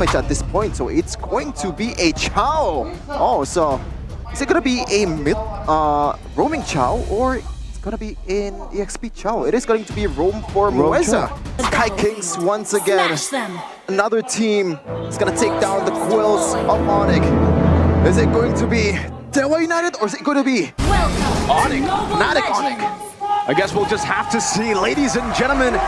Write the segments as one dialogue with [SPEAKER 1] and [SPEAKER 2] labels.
[SPEAKER 1] damage at this point, so it's going to be a Chow. Oh, so is it gonna be a mid roaming Chow, or it's gonna be an EXP Chow? It is going to be roam for Mueza. Sky Kings once again. Another team is gonna take down the Quills of ONIC. Is it going to be DEWA United, or is it going to be ONIC? FNATIC ONIC.
[SPEAKER 2] I guess we'll just have to see, ladies and gentlemen.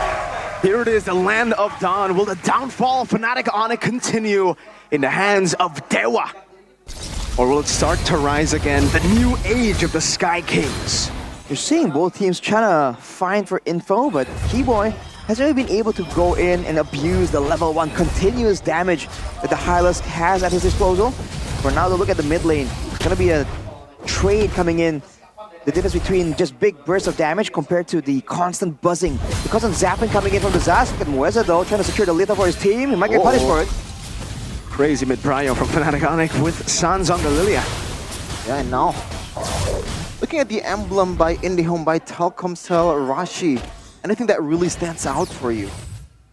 [SPEAKER 2] Here it is, the land of dawn. Will the downfall of FNATIC ONIC continue in the hands of DEWA? Or will it start to rise again, the new age of the Sky Kings?
[SPEAKER 3] You're seeing both teams trying to find for info, but Keyboy has really been able to go in and abuse the level 1 continuous damage that the Hylas has at his disposal. For now, to look at the mid lane, it's going to be a trade coming in. The difference between just big bursts of damage compared to the constant buzzing. The constant zapping coming in from the Zaz. Look at Mueza though, trying to secure the Lita for his team. He might get punished for it.
[SPEAKER 2] Crazy mid-prio from FNATIC ONIC with Sans on the Lilia.
[SPEAKER 1] Yeah, and now, looking at the emblem by IndyHome by Telkomsel Rashi, anything that really stands out for you?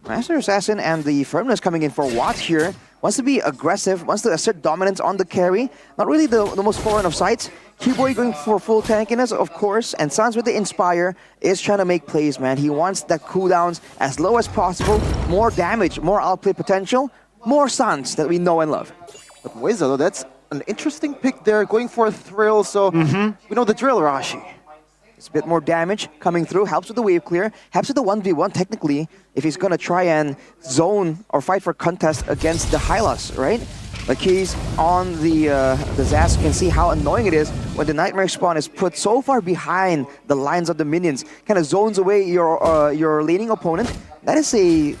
[SPEAKER 3] Master Assassin and the Firmness coming in for Watt here. Wants to be aggressive, wants to assert dominance on the carry. Not really the most foreign of sights. Keyboy going for full tankiness, of course, and Sans with the Inspire is trying to make plays, man. He wants that cooldowns as low as possible, more damage, more outplay potential, more Sans that we know and love.
[SPEAKER 1] But Mueza, though, that's an interesting pick there, going for a thrill, so we know the drill, Rashi.
[SPEAKER 3] It's a bit more damage coming through, helps with the wave clear, helps with the 1v1 technically, if he's gonna try and zone or fight for contest against the Hylas, right? But he's on the Zaz. You can see how annoying it is when the Nightmare spawn is put so far behind the lines of the minions, kind of zones away your laning opponent. That is a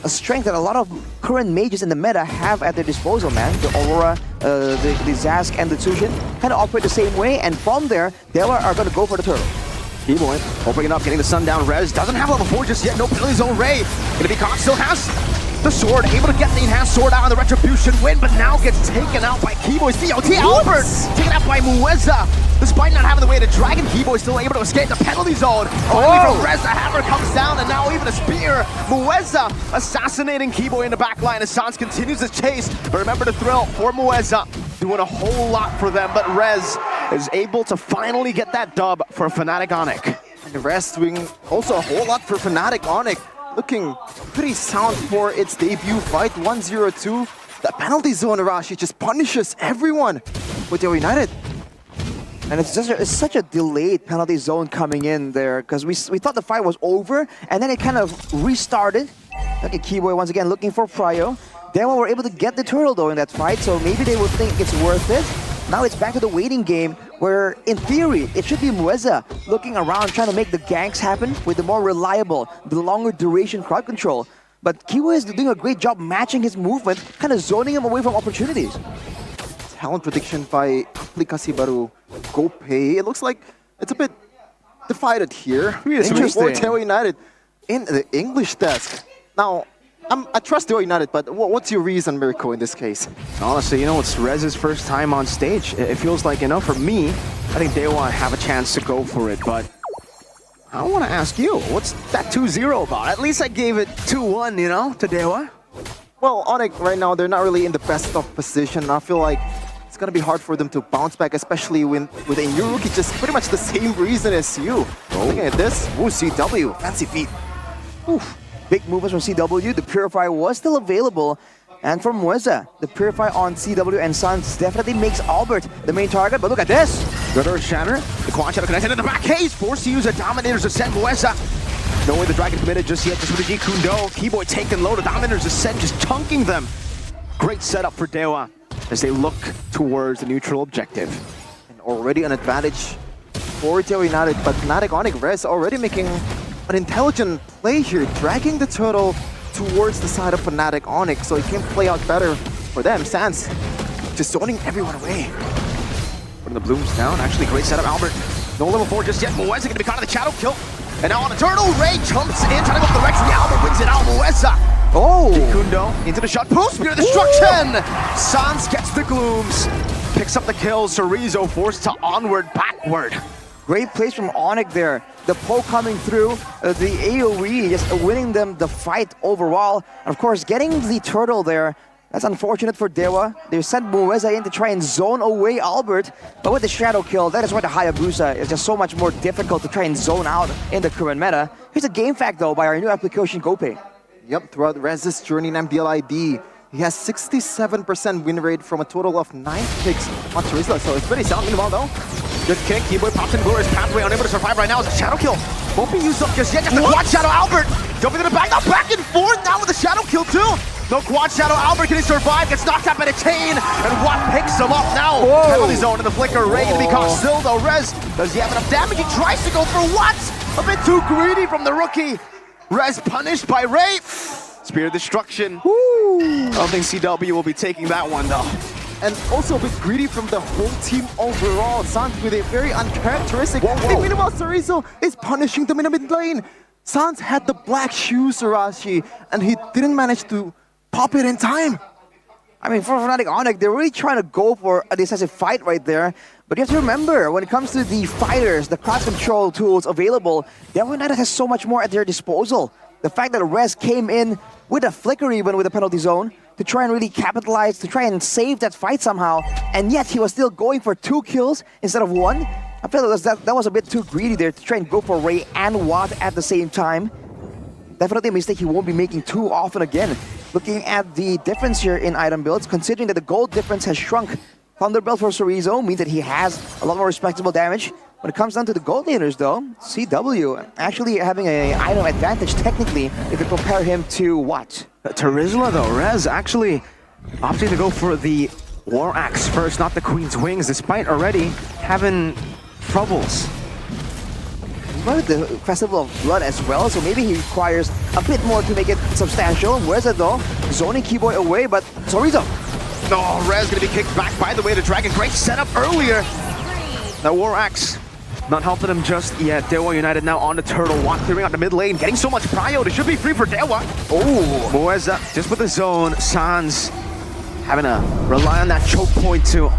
[SPEAKER 3] strength that a lot of current mages in the meta have at their disposal, man. The Aurora, the Zask, and the Tsushin kind of operate the same way, and from there, DEWA are going to go for the turtle.
[SPEAKER 2] Keyboy opening up, getting the Sundown Res. Doesn't have level 4 just yet. No penalty zone Ray. Gonna be caught. Still has the sword. Able to get the enhanced sword out on the Retribution win, but now gets taken out by Keyboy's DOT. Albert taken out by Mueza. Despite not having the way to Dragon, Keyboy still able to escape the penalty zone. Finally from Rez, the hammer comes down, and now even a spear. Mueza assassinating Keyboy in the back line as Sans continues his chase. But remember the thrill for Mueza, doing a whole lot for them, but Rez is able to finally get that dub for FNATIC ONIC.
[SPEAKER 1] And the rest doing also a whole lot for FNATIC ONIC. Looking pretty sound for its debut fight, 1-0-2. The penalty zone, Arashi, just punishes everyone with DEWA United.
[SPEAKER 3] And it's such a delayed penalty zone coming in there, because we thought the fight was over, and then it kind of restarted. Look at Keyboy once again looking for Prio. DEWA were able to get the turtle though in that fight, so maybe they would think it's worth it. Now it's back to the waiting game, where in theory it should be Mueza looking around trying to make the ganks happen with the more reliable, the longer duration crowd control. But Keyboy is doing a great job matching his movement, kind of zoning him away from opportunities.
[SPEAKER 1] Talent prediction by Aplikasi Baru GoPay. It looks like it's a bit divided here.
[SPEAKER 3] Interesting.
[SPEAKER 1] For DEWA United in the English desk. Now, I trust DEWA United, but what's your reason, Mirko, in this case?
[SPEAKER 2] Honestly, you know, it's Rez's first time on stage. It feels like, you know, for me, I think DEWA have a chance to go for it, but I want to ask you, what's that 2-0 about? At least I gave it 2-1, you know, to DEWA.
[SPEAKER 1] Well, ONIC right now, they're not really in the best of position. I feel like it's going to be hard for them to bounce back, especially with a new rookie, just pretty much the same reason as you. Looking at this, ooh, CW, fancy feet.
[SPEAKER 3] Oof. Big movements from CW. The Purify was still available. And from Mueza, the Purify on CW and Sans definitely makes Albert the main target. But look at this.
[SPEAKER 2] Good Earth Shatter. The Quan Shadow connected in the back. He's forced to use a Dominator's Ascent. Mueza. No way the Dragon committed just yet. Just with the Kundo. Keyboy taking low. The Dominator's Ascent just chunking them. Great setup for DEWA as they look towards the neutral objective.
[SPEAKER 1] And already an advantage for DEWA United, but FNATIC ONIC Rez already making an intelligent play here, dragging the turtle towards the side of FNATIC ONIC, so it can play out better for them. Sans just zoning everyone away.
[SPEAKER 2] Putting the blooms down. Actually, great setup, Albert. No level 4 just yet. Mueza going to be caught in the shadow kill. And now on a turtle, Ray jumps in, trying to go up the Rex, and the Albert wins it out. Mueza.
[SPEAKER 1] Oh!
[SPEAKER 2] Kundo into the shot. Post spear destruction! Sans gets the glooms. Picks up the kills. Chorizo forced to onward, backward.
[SPEAKER 3] Great plays from ONIC there. The poke coming through, the AoE just winning them the fight overall. And of course, getting the turtle there That's unfortunate for DEWA. They sent Mueza in to try and zone away Albert, but with the shadow kill, that is why the Hayabusa is just so much more difficult to try and zone out in the current meta. Here's a game fact though by our new application Gopay.
[SPEAKER 1] Yep, throughout Rez's journey in MPL ID, he has 67% win rate from a total of 9 picks on Teresa, so it's pretty sound. Meanwhile though,
[SPEAKER 2] Good kick, Keyboy pops in Glorious Pathway, unable to survive right now as a shadow kill. Won't be used up just yet, just a quad shadow Albert! Jumping to the back, now back and forth now with the shadow kill too! No quad shadow Albert, can he survive? Gets knocked up by the chain, and Watt picks him up now.
[SPEAKER 3] Whoa.
[SPEAKER 2] Penalty zone in the flicker, ready to be caught still though. Rez, does he have enough damage? He tries to go for Watt! A bit too greedy from the rookie. Rez punished by Ray. Spear of Destruction. I don't think CW will be taking that one though.
[SPEAKER 1] and also a bit greedy from the whole team overall. Sans with a very uncharacteristic.
[SPEAKER 2] Whoa.
[SPEAKER 1] And meanwhile, Cerezo is punishing them in the mid lane. Sans had the black shoes, Arashi, and he didn't manage to pop it in time.
[SPEAKER 3] I mean, for FNATIC ONIC, they're really trying to go for a decisive fight right there. But you have to remember, when it comes to the fighters, the cross control tools available, DEWA United has so much more at their disposal. The fact that Rez came in with a flicker even with the penalty zone to try and really capitalize, to try and save that fight somehow, and yet he was still going for 2 kills instead of 1. I feel that was a bit too greedy there to try and go for Ray and Watt at the same time. Definitely a mistake he won't be making too often again. Looking at the difference here in item builds, considering that the gold difference has shrunk, Thunderbelt for Cerezo means that he has a lot more respectable damage. When it comes down to the gold leaders though, CW actually having an item advantage technically if you compare him to what?
[SPEAKER 2] Terizla though, Rez actually opting to go for the War Axe first, not the Queen's Wings, despite already having troubles.
[SPEAKER 3] With the Festival of Blood as well, so maybe he requires a bit more to make it substantial. Where's it though? Zoning Keyboy away, but Cerezo.
[SPEAKER 2] No, Rez gonna be kicked back by the way to Dragon. Great setup earlier. That War Axe not helping him just yet. DEWA United now on the turtle, Watt clearing out the mid lane, getting so much prio. They should be free for DEWA. Oh, Mueza just with the zone. Sans having to rely on that choke point to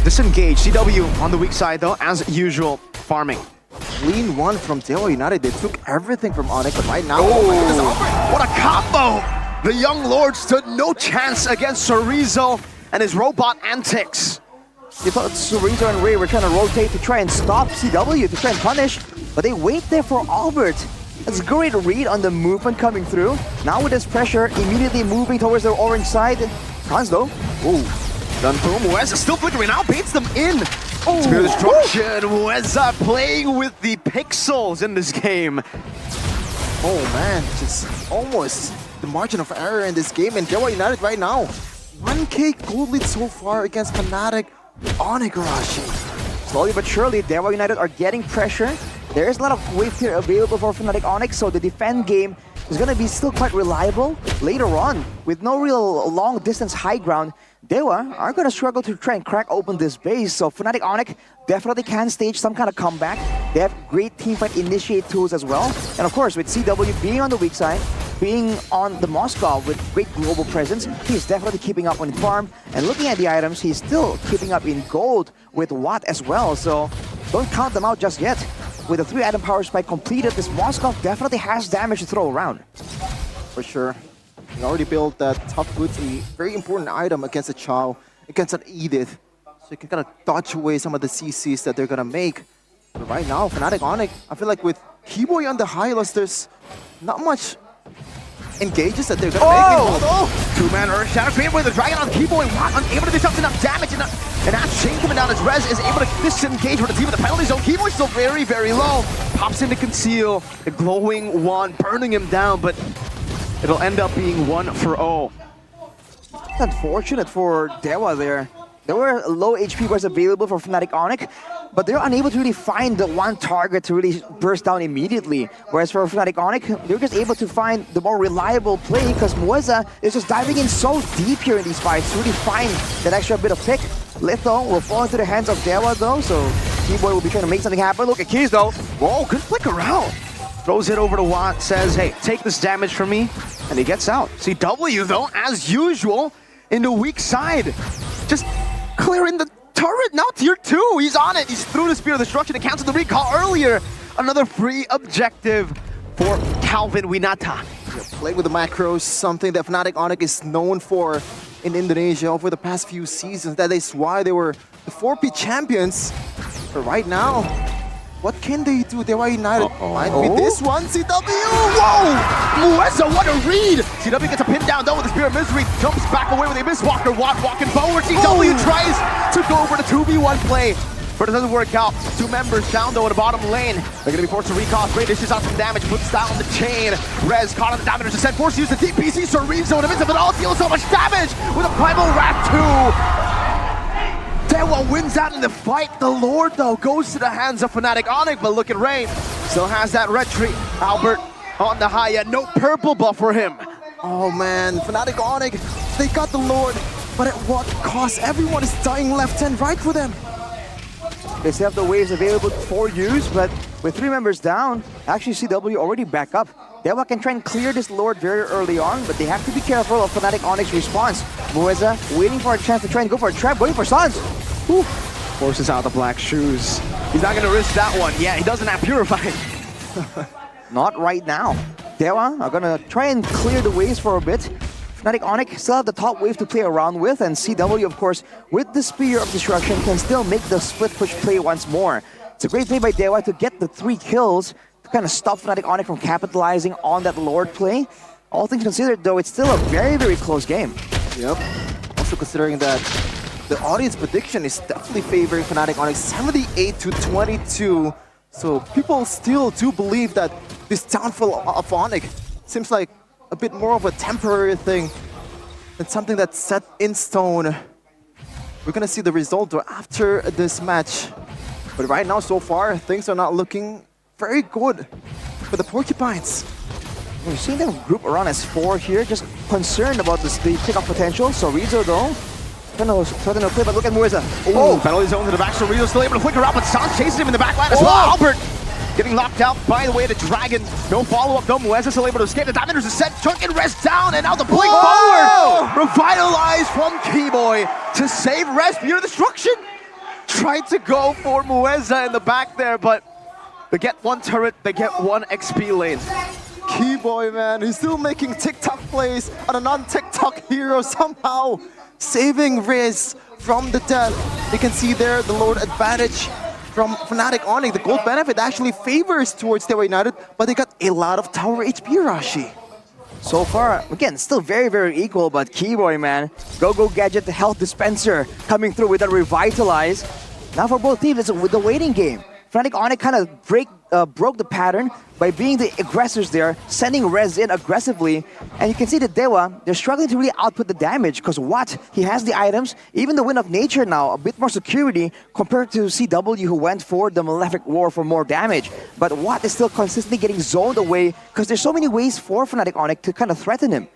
[SPEAKER 2] disengage. CW on the weak side though, as usual, farming.
[SPEAKER 1] Clean one from DEWA United. They took everything from ONIC, but right now,
[SPEAKER 2] Oh,
[SPEAKER 1] my goodness, Albert.
[SPEAKER 2] what a combo! The young lord stood no chance against Cerezo and his robot antics.
[SPEAKER 3] They thought Cerezo and Ray were trying to rotate to try and stop CW, to try and punish, but they wait there for Albert. That's a great read on the movement coming through. Now with this pressure, immediately moving towards the orange side. Hans though.
[SPEAKER 2] Ooh, done boom. Mueza still flickering out, baits them in. Spear of Destruction. Mueza playing with the pixels in this game.
[SPEAKER 1] Oh man, just almost the margin of error in this game. And DEWA United right now, 1k gold lead so far against FNATIC ONIC, Arashi.
[SPEAKER 3] Slowly but surely, DEWA United are getting pressure. There is a lot of wave clear available for FNATIC ONIC, so the defend game is going to be still quite reliable later on. With no real long distance high ground, DEWA are going to struggle to try and crack open this base, so FNATIC ONIC definitely can stage some kind of comeback. They have great teamfight initiate tools as well. And of course, with CW being on the weak side, being on the Moscow with great global presence, he's definitely keeping up on farm. And looking at the items, he's still keeping up in gold with Watt as well. So don't count them out just yet. With a 3-item power spike completed, this Moscow definitely has damage to throw around.
[SPEAKER 1] For sure. He already built that Tough Boots, a very important item against a Chao, against an Edith. So you can kind of dodge away some of the CCs that they're going to make. But right now, FNATIC ONIC, I feel like with Keyboy on the Hylos, there's not much engages that they're going to make.
[SPEAKER 2] Oh! Two-man Earth Shatter created with the Dragon on Keyboy. Watt unable to disrupt enough damage. And that's chain coming down as Rez is able to disengage with the team of the penalty zone. Keyboy's still very, very low. Pops in to conceal. The glowing wand burning him down, but it'll end up being 1-0.
[SPEAKER 3] It's unfortunate for DEWA there. There were low HP bars available for FNATIC ONIC, but they're unable to really find the one target to really burst down immediately. Whereas for FNATIC ONIC, they're just able to find the more reliable play because Mueza is just diving in so deep here in these fights to really find that extra bit of pick. Litho will fall into the hands of DEWA though, so Keyboy will be trying to make something happen. Look at Keys though.
[SPEAKER 2] Whoa, good flick around. Throws it over to Watt, says, hey, take this damage from me, and he gets out. CW though, as usual, in the weak side. Just clearing the turret, now tier 2, he's on it. He's through the Spear of Destruction to cancel the recall earlier. Another free objective for Calvin Winata.
[SPEAKER 1] Play with the macros, something that FNATIC ONIC is known for. in Indonesia over the past few seasons. That is why they were the 4P champions. But right now, what can they do? They are United. Might be this one. CW!
[SPEAKER 2] Whoa! Mueza, what a read! CW gets a pin down though with the Spear of Misery. Jumps back away with a Mistwalker. Watt walking forward. CW tries to go for the 2v1 play. But it doesn't work out. Two members down though in the bottom lane. They're gonna be forced to recall. Great dishes out some damage. Puts down the chain. Rez caught on the Dominators Descent. Forced to use the DPC. Sorizo in the midst of it all. Deals so much damage with a Primal Wrath 2. Dewa wins out in the fight. The Lord, though, goes to the hands of FNATIC ONIC, but look at Rain. Still has that red tree. Albert on the high end. No purple buff for him.
[SPEAKER 1] Oh man, FNATIC ONIC, they got the Lord, but at what cost? Everyone is dying left and right for them.
[SPEAKER 3] They still have the waves available for use, but with 3 members down, actually CW already back up. Dewa can try and clear this Lord very early on, but they have to be careful of FNATIC ONIC's response. Mueza waiting for a chance to try and go for a trap, going for stuns.
[SPEAKER 2] Whew. Forces out the black shoes. He's not going to risk that one. Yeah, he doesn't have Purify.
[SPEAKER 3] Not right now. Dewa are going to try and clear the waves for a bit. FNATIC ONIC still have the top wave to play around with, and CW, of course, with the Spear of Destruction, can still make the split push play once more. It's a great play by Dewa to get the 3 kills, to kind of stop FNATIC ONIC from capitalizing on that Lord play. All things considered, though, it's still a very, very close game.
[SPEAKER 1] Yep. Also considering that the audience prediction is definitely favoring FNATIC ONIC 78-22. So people still do believe that this downfall of ONIC seems like a bit more of a temporary thing than something that's set in stone. We're gonna see the result though after this match. But right now, so far, things are not looking very good for the Porcupines.
[SPEAKER 3] We're seeing them group around as 4 here, just concerned about the pickup potential. Sorizo though, gonna play, but look at Mueza.
[SPEAKER 2] Oh, penalty zone to the back. Sorizo still able to flicker out, but Sans chases him in the back line as well. Albert getting locked out by the way the Dragon. No follow-up though. Mueza still able to escape. The Dominators Descent. Chunk and Rez down, and now the blink forward. Revitalize from Keyboy to save Rez. Spear of Destruction. Tried to go for Mueza in the back there, but they get 1 turret, they get 1 XP lane.
[SPEAKER 1] Keyboy, man, he's still making TikTok plays on a non-TikTok hero somehow. Saving Riz from the death. You can see there the Lord advantage from FNATIC ONIC. The gold benefit actually favors towards Dewa United, but they got a lot of tower HP, Rashi.
[SPEAKER 3] So far, again, still very, very equal, but Keyboy, man, Go-Go Gadget, the health dispenser, coming through with a Revitalize. Now for both teams, it's with the waiting game. FNATIC ONIC kind of broke the pattern by being the aggressors there, sending Rez in aggressively. And you can see that Dewa, they're struggling to really output the damage because Watt, he has the items, even the Wind of Nature now, a bit more security compared to CW who went for the Malefic Roar for more damage. But Watt is still consistently getting zoned away because there's so many ways for FNATIC ONIC to kind of threaten him.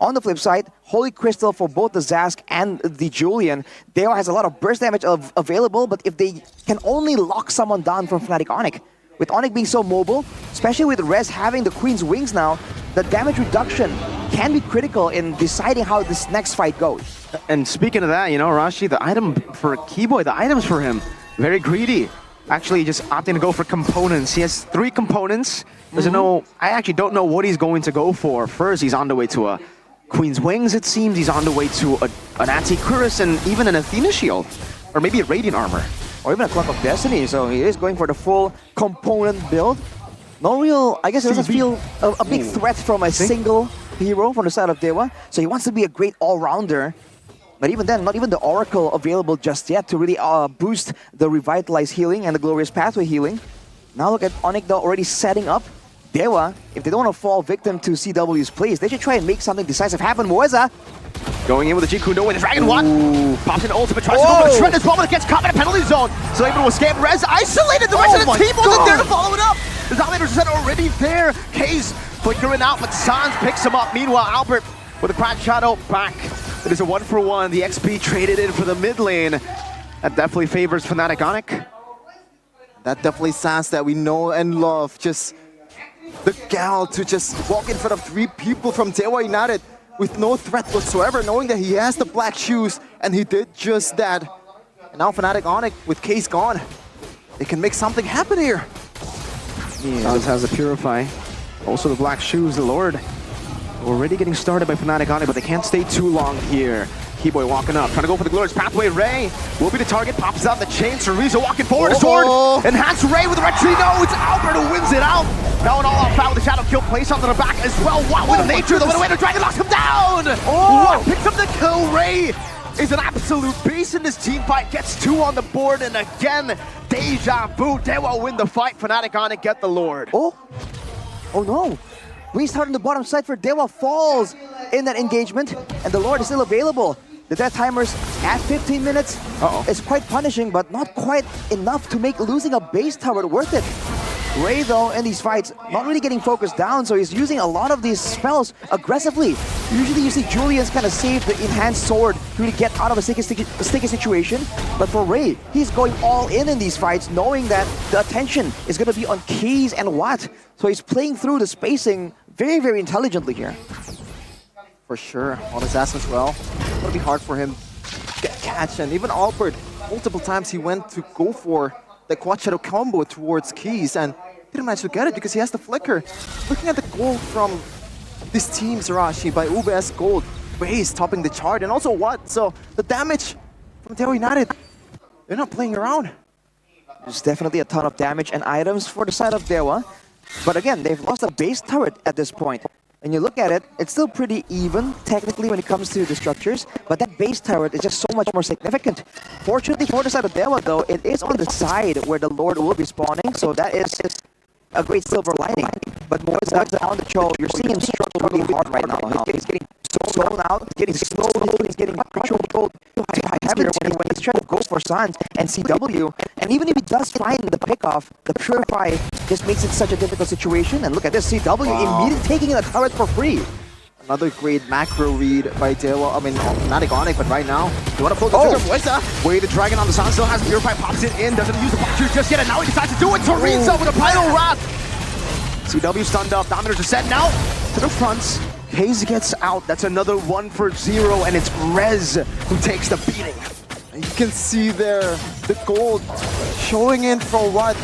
[SPEAKER 3] On the flip side, Holy Crystal for both the Zask and the Julian. Dewa has a lot of burst damage available, but if they can only lock someone down from FNATIC ONIC, with ONIC being so mobile, especially with Rez having the Queen's Wings now, the damage reduction can be critical in deciding how this next fight goes.
[SPEAKER 2] And speaking of that, you know, Rashi, the item for Keyboy, the items for him, very greedy. Actually, just opting to go for components. He has 3 components. Doesn't know. I actually don't know what he's going to go for. First, he's on the way to a Queen's Wings, it seems. He's on the way to an Anti-Cuirass and even an Athena Shield. Or maybe a Radiant Armor.
[SPEAKER 3] Or even a Clock of Destiny, so he is going for the full component build. No real, I guess it doesn't feel a big threat from a single hero from the side of Dewa. So he wants to be a great all-rounder. But even then, not even the Oracle available just yet to really boost the Revitalize healing and the Glorious Pathway healing. Now look at ONIC though already setting up. Dewa, if they don't want to fall victim to CW's plays, they should try and make something decisive happen. Mueza
[SPEAKER 2] going in with the Jikundo with the Dragon Watt. Pops an ultimate, tries to go for the Shred as well, but it gets caught in a penalty zone. So able to escape. Rez isolated, the rest of the team wasn't there to follow it up. The Dominators are already there. K's flickering out, but Sans picks him up. Meanwhile, Albert with a Crash Shadow back. It is a 1-for-1. The XP traded in for the mid lane. That definitely favors FNATIC ONIC.
[SPEAKER 1] That definitely Sans that we know and love. Just the gal to just walk in front of 3 people from Dewa United with no threat whatsoever, knowing that he has the black shoes, and he did just that. And now FNATIC ONIC, with Case gone, they can make something happen here.
[SPEAKER 2] Sans has the Purify. Also the black shoes, the Lord. Already getting started by FNATIC ONIC, but they can't stay too long here. Keyboy walking up, trying to go for the glorious pathway. Ray will be the target, pops out the chain. Chorizo walking forward, a sword. Enhanced Ray with the retreat. No, it's Albert who wins it out. Now an all-out foul with the shadow kill placed onto the back as well. What with the nature, the way the dragon locks him down. What picks up the kill. Ray is an absolute beast in this team fight. Gets 2 on the board, and again, deja vu. Dewa win the fight. FNATIC ONIC get the Lord.
[SPEAKER 3] Oh no. Restart on the bottom side for Dewa falls in that engagement, and the Lord is still available. The death timers at 15 minutes is quite punishing, but not quite enough to make losing a base tower worth it. Ray, though, in these fights, not really getting focused down, so he's using a lot of these spells aggressively. Usually you see Julian's kind of save the enhanced sword to really get out of a sticky situation, but for Ray, he's going all in these fights, knowing that the attention is going to be on Keys and Watt. So he's playing through the spacing very, very intelligently here.
[SPEAKER 1] For sure, on his ass as well. It's gonna be hard for him to get catch, and even Albert, multiple times he went to go for the quad shadow combo towards Keys and didn't manage to get it because he has the flicker. Looking at the gold from this team, Zarashi, by UBS Gold, Ray is topping the chart, and also Watt. So the damage from DEWA United, they're not playing around.
[SPEAKER 3] There's definitely a ton of damage and items for the side of Dewa. But again, they've lost a base turret at this point. And you look at it, it's still pretty even, technically, when it comes to the structures, but that base turret is just so much more significant. Fortunately for the side of Dewa, though, it is on the side where the Lord will be spawning, so that is a great silver lining. But Moisa's on the show, you're seeing him struggle really hard right now. He's getting zoned out, getting slowed, he's getting controlled to heaven when he's trying to go for Sans and CW. And even if he does find the pickoff, the Purify just makes it such a difficult situation. And look at this, CW immediately taking the turret for free.
[SPEAKER 1] Another great macro read by Dewa, FNATIC ONIC, but right now, you want to pull the trigger, Moisa.
[SPEAKER 2] Way the dragon on the sun still has Purify, pops it in, doesn't use the boxers just yet, and now he decides to do it. Chorizo with a final wrap. CW stunned up, dominators are set now to the fronts. Hayes gets out, that's another 1 for 0, and it's Rez who takes the beating.
[SPEAKER 1] And you can see there, the gold showing in for what?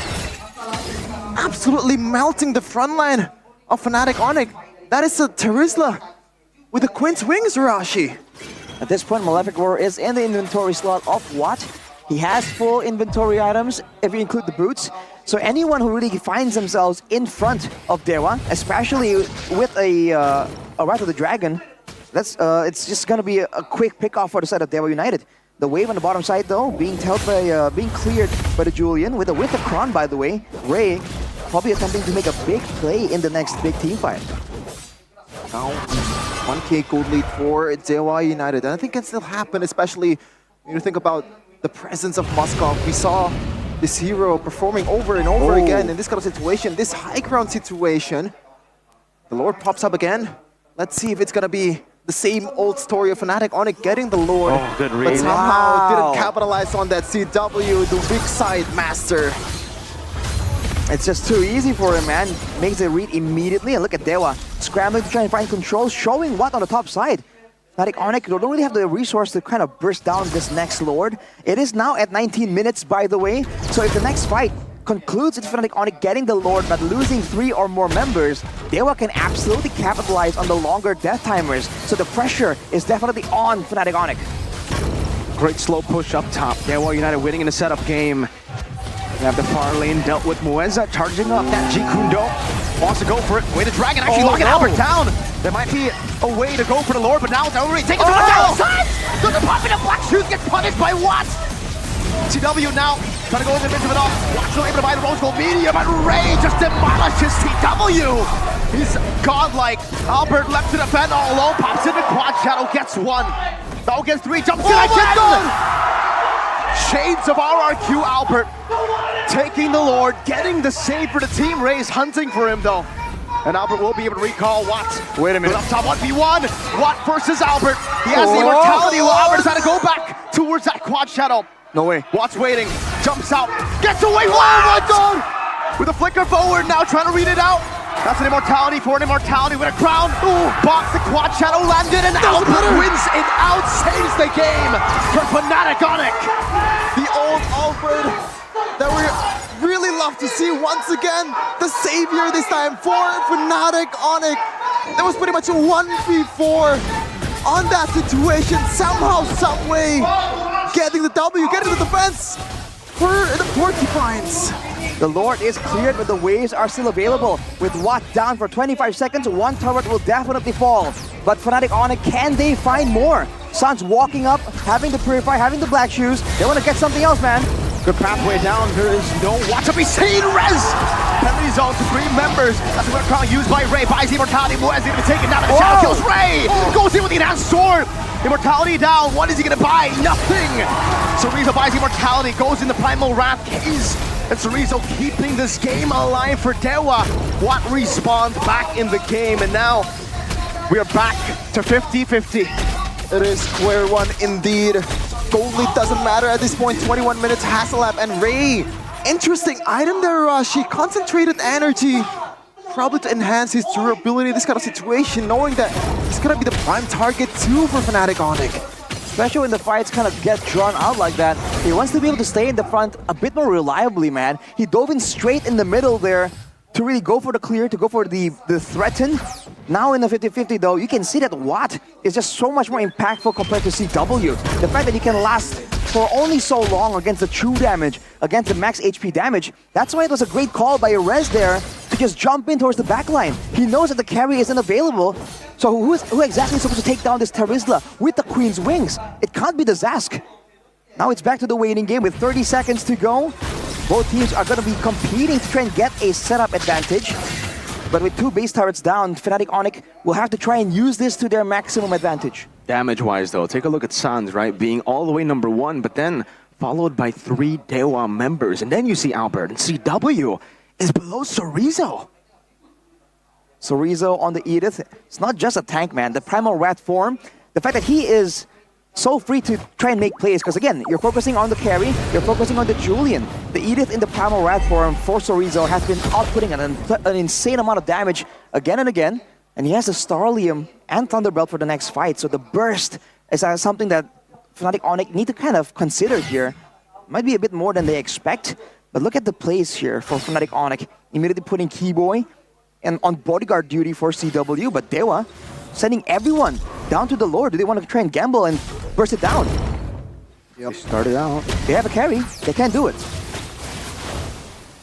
[SPEAKER 1] Absolutely melting the front line of FNATIC ONIC. That is a Terizla with the Quint's wings, Zarashi.
[SPEAKER 3] At this point, Malefic Roar is in the inventory slot of Watt. He has full inventory items, if you include the boots. So anyone who really finds themselves in front of Dewa, especially with a Wrath of the Dragon, it's just going to be a quick pick-off for the side of Dewa United. The wave on the bottom side, though, being cleared by the Julian with a Kron, by the way. Ray probably attempting to make a big play in the next big team fight.
[SPEAKER 1] Now, 1K gold lead for DEWA United, and I think it can still happen, especially when you think about the presence of Moskov. We saw this hero performing over and over again in this kind of situation, this high ground situation. The Lord pops up again. Let's see if it's gonna be the same old story of FNATIC ONIC getting the Lord,
[SPEAKER 2] good read.
[SPEAKER 1] but somehow didn't capitalize on that CW, the weak side master.
[SPEAKER 3] It's just too easy for him, man. Makes a read immediately, and look at Dewa scrambling to try and find control, showing what on the top side. FNATIC ONIC don't really have the resource to kind of burst down this next Lord. It is now at 19 minutes, by the way, so if the next fight concludes with FNATIC ONIC getting the Lord but losing 3 or more members, Dewa can absolutely capitalize on the longer death timers, so the pressure is definitely on FNATIC ONIC.
[SPEAKER 2] Great slow push up top. DEWA United winning in a setup game. We have the far lane dealt with Moeza, charging up that Jikundo. Wants to go for it. Way to Dragon actually locking Albert down. There might be a way to go for the Lord, but now it's already taken to the downside. So the popping of Black Shoes gets punished by Watt. CW now trying to go in the midst of it all. Watt's not able to buy the Rose Gold Medium, and Ray just demolishes CW. He's godlike. Albert left to defend all alone. Pops in the quad shadow, gets 1. Now gets 3, jumps in again. Shades of RRQ Albert taking the Lord, getting the save for the team. Ray's hunting for him though. And Albert will be able to recall Watt. Wait a minute. Up top 1v1. Watt versus Albert. He has the immortality while Albert's had to go back towards that quad shadow.
[SPEAKER 3] No way.
[SPEAKER 2] Watt's waiting. Jumps out. Gets away. Oh my god! With a flicker forward now trying to read it out. That's an immortality for an immortality with a crown. Box the quad shadow landed and Albert wins it out. Saves the game for FNATIC ONIC.
[SPEAKER 1] The old Albert that we really love to see once again. The savior this time for FNATIC ONIC. That was pretty much a 1v4 on that situation, somehow, someway, getting the W, getting the defense for the Porcupines.
[SPEAKER 3] The Lord is cleared, but the waves are still available. With Watt down for 25 seconds, one turret will definitely fall. But FNATIC ONIC, can they find more? Sun's walking up, having the Purify, having the Black Shoes. They want to get something else, man.
[SPEAKER 2] Good pathway down. There is no Watt to be seen. Rez! Penalty zone to 3 members. That's what we're used by Ray. Buys Immortality. Moez going to be taken down in the shadow. Kills Ray! Goes in with the enhanced sword. Immortality down. What is he going to buy? Nothing! Cerezo buys Immortality. Goes in the Primal Wrath. Case and Cerezo keeping this game alive for Dewa. Watt respawns back in the game. And now we are back to 50-50.
[SPEAKER 1] It is square one indeed. Gold lead doesn't matter at this point. 21 minutes, Hasselab and Ray. Interesting item there, Rashi. Concentrated energy. Probably to enhance his durability in this kind of situation, knowing that he's gonna be the prime target too for FNATIC ONIC.
[SPEAKER 3] Especially when the fights kind of get drawn out like that. He wants to be able to stay in the front a bit more reliably, man. He dove in straight in the middle there to really go for the clear, to go for the threaten. Now in the 50-50 though, you can see that Watt is just so much more impactful compared to CW. The fact that he can last for only so long against the true damage, against the max HP damage, that's why it was a great call by Rez there to just jump in towards the backline. He knows that the carry isn't available, so who exactly is supposed to take down this Terizla with the Queen's Wings? It can't be the Zask. Now it's back to the waiting game with 30 seconds to go. Both teams are going to be competing to try and get a setup advantage. But with 2 base turrets down, FNATIC ONIC will have to try and use this to their maximum advantage.
[SPEAKER 2] Damage-wise, though, take a look at Sans, right? Being all the way #1, but then followed by 3 Dewa members. And then you see Albert, and CW is below Cerezo.
[SPEAKER 3] Cerezo on the Edith. It's not just a tank, man. The Primal Wrath form, the fact that he is so free to try and make plays, because again, you're focusing on the carry, you're focusing on the Julian. The Edith in the Primal Wrath form for Cerezo has been outputting an insane amount of damage again and again, and he has the Starlium and Thunderbelt for the next fight, so the burst is something that FNATIC ONIC need to kind of consider here. Might be a bit more than they expect, but look at the plays here for FNATIC ONIC. Immediately putting Keyboy and on bodyguard duty for CW, but Dewa sending everyone down to the Lord. Do they want to try and gamble and burst it down?
[SPEAKER 1] Yep.
[SPEAKER 2] They started out.
[SPEAKER 3] They have a carry. They can't do it.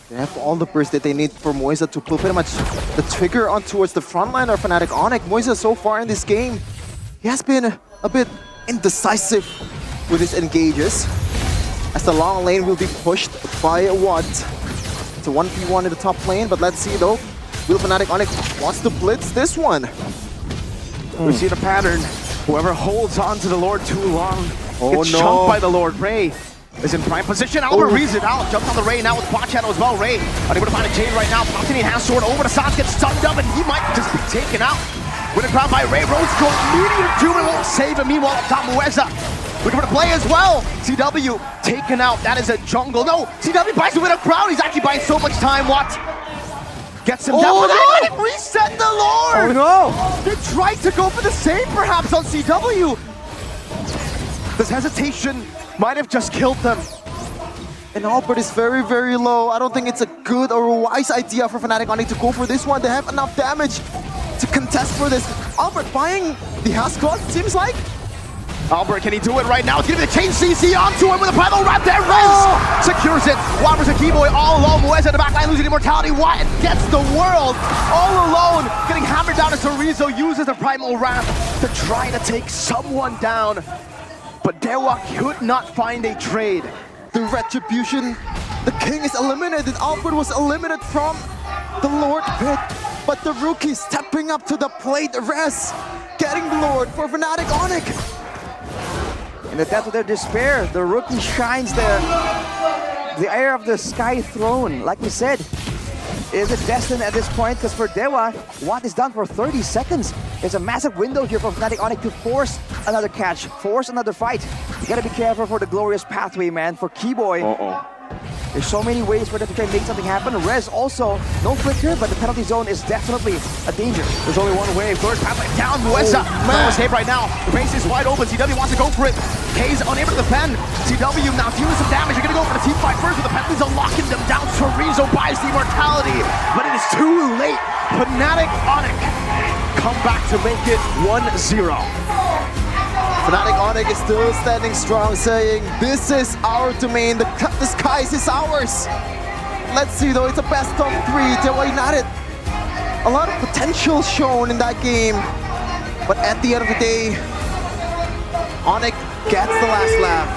[SPEAKER 1] They have all the burst that they need for Moisa to pull pretty much the trigger on towards the front line of FNATIC ONIC. Moisa so far in this game, he has been a bit indecisive with his engages, as the long lane will be pushed by Watt. It's a 1v1 in the top lane, but let's see though. Will FNATIC ONIC wants to blitz this one?
[SPEAKER 2] We see the pattern. Whoever holds on to the Lord too long gets
[SPEAKER 1] no.
[SPEAKER 2] chunked by the Lord. Ray is in prime position. Albert reads it out. Jumps on the Ray now with Quad Channel as well. Ray unable to find a chain right now. Pops in the hand sword over to Sans, gets stunned up, and he might just be taken out. Winning crown by Ray. Rose goes medium doom and won't save him. Meanwhile, Tom Mueza looking for the play as well. CW taken out. That is a jungle. No, CW buys the winning crown. He's actually buying so much time. Watt gets him down.
[SPEAKER 1] Oh,
[SPEAKER 2] But no! Reset the Lord!
[SPEAKER 3] Oh no!
[SPEAKER 2] They tried to go for the save perhaps on CW. This hesitation might have just killed them.
[SPEAKER 1] And Albert is very, very low. I don't think it's a good or a wise idea for FNATIC ONIC to go for this one. They have enough damage to contest for this. Albert buying the house clause, it seems like.
[SPEAKER 2] Albert, can he do it right now? He's gonna be the chain CC onto him with a primal wrap there. Rez secures it. Wabbers a Keyboy all alone. Moez at the back line losing immortality. Watt gets the world all alone. Getting hammered down as Cerezo uses the primal wrap to try to take someone down. But Dewa could not find a trade.
[SPEAKER 1] The retribution, the king is eliminated. Albert was eliminated from the Lord pit. But the rookie stepping up to the plate. Rez getting the Lord for FNATIC ONIC.
[SPEAKER 3] In the depth of their despair, the rookie shines the heir of the Sky Throne. Like we said, is it destined at this point? Because for Dewa, Watt is down for 30 seconds. There's a massive window here for FNATIC ONIC to force another catch, force another fight. You gotta be careful for the glorious pathway, man. For Keyboy, there's so many ways for them to try and make something happen. Rez also, no flicker, but the penalty zone is definitely a danger.
[SPEAKER 2] There's only one way. First pathway down, Mueza. No escape right now. The base is wide open. CW wants to go for it. K's unable to defend. CW now dealing some damage. You're gonna go for the team fight first with the penalty zone locking them down. Cerezo buys the immortality, but it is too late. FNATIC ONIC come back to make it 1-0.
[SPEAKER 1] FNATIC ONIC is still standing strong, saying, this is our domain, the skies is ours. Let's see though, it's a best of 3, DEWA United. A lot of potential shown in that game, but at the end of the day, ONIC gets the last laugh.